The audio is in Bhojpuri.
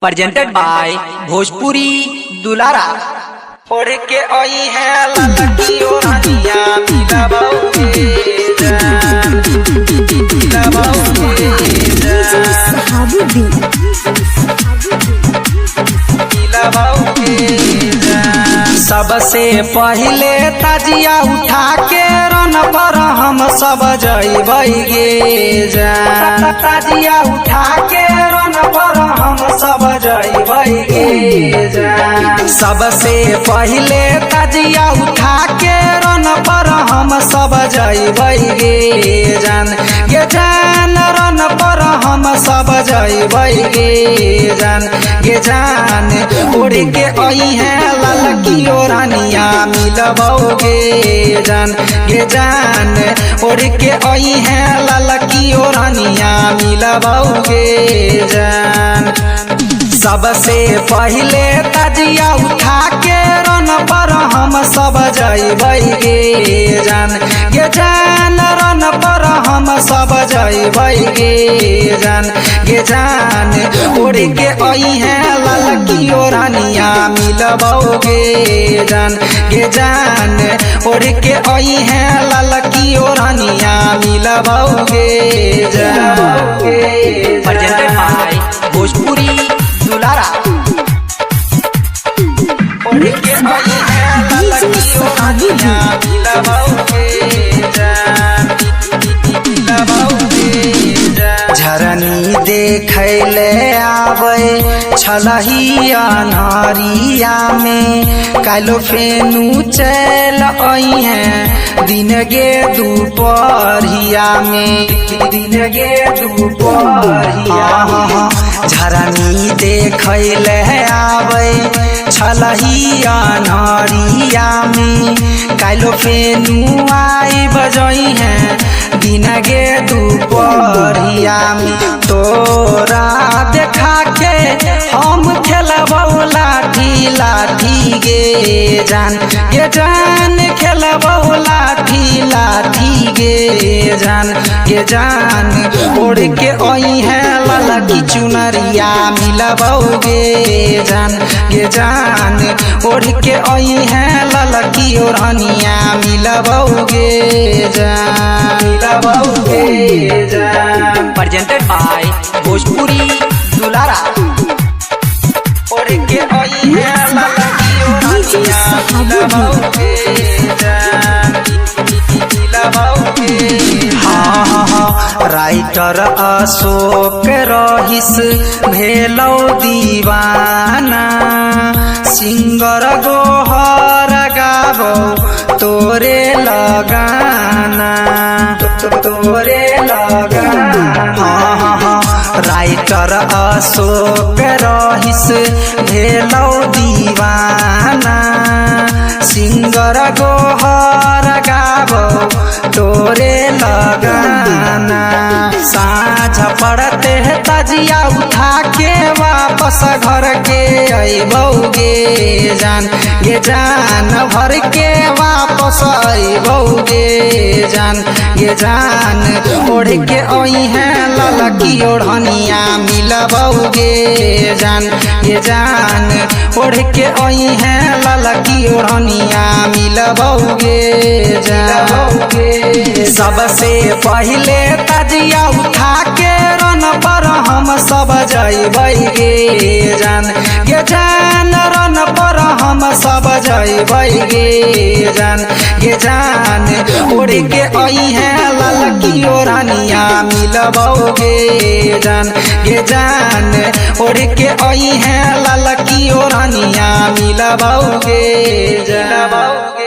presented by भोजपुरी दुलारा। ओढ़ के आई है ललकी ओढ़निया मिला बहुगे जान, मिला बहुगे जान, मिला बहुगे जान। सबसे पहले ताजिया उठा के रन पर हम सब जइबैगे जान, ताजिया उठा के रन पर हम सब जइबैगे जान। सबसे पहले ताजिया उठा के रन पर हम सब जइबैगे जान, गे जान रन पर हम सब जइबैगे जान, गे जान। उड़ के आई है ललकी ओढ़निया मिलबौगे जान, गे जान। उड़ के आई है ललकी ओढ़निया मिलबौगे जान। सबसे पहले ताजिया उठा के रन पर हम सब जइबैगे जान, गे जान रन पर हम सब जइबैगे जान, गे जान। उड़ के आई है ललकी ओढ़निया मिलबौगे जान, गे जान। उड़ के आई है ललकी ओढ़निया मिलबौगे जान। presented by भोजपुरी दुलारा। उड़ के आई है ललकी ओढ़निया मिलबौगे जान, मिलबौगे जान। झरनी देखैले आवे छलही अन्हरिया में, कालो फेनु चल आई है दिन गे दुपहरिया में, दिन गे दुपहरिया। झरनी देखैले आवे छलही अन्हरिया में, कालो फेनु आई बजई है दिन गे दुपहरिया में। तोरा देखा के हम खेलबौ लाठी लाठी गे जान, गे जान। खेलबौ लाठी लाठी गे जान, गे जान। उड़ के आई है ललकी चुनरिया मिलबौगे जान, गे जान। उड़ के आई है ललकी ओढ़निया मिलबौगे जान, मिलबौगे जान। presented by भोजपुरी दुलारा। उड़ के आई है ललकी ओढ़निया मिलबौगे जान, मिलबौगे। राइटर अशोक रहिस भेलौ दीवाना, सिंगर गोहर गाबो तोरे लगाना, तोरे लगाना। राइटर अशोक रहिस भेलौ दीवाना, सिंगर गोहर गाबो तोरे लगाना। साँझ पड़ते है ताजिया उठा के वापस घर के अइबौगे जान, गे जान। भर के वापस अइबौगे जान, गे जान। ओढ़ के आई है ललकी ओढ़निया मिलबौगे जान, गे जान। ओढ़ के आई है ललकी ओढ़निया मिलबौगे जान। सबसे पहले ताजिया उठा के रन पर हम सब जइबैगे जान, गे जान। रन पर हम सब जइबैगे जान, गे जान। उड़ के आई है ललकी ओढ़निया मिलबौगे जान, गे जान। उड़ के आई है ललकी ओढ़निया मिलबौगे जान।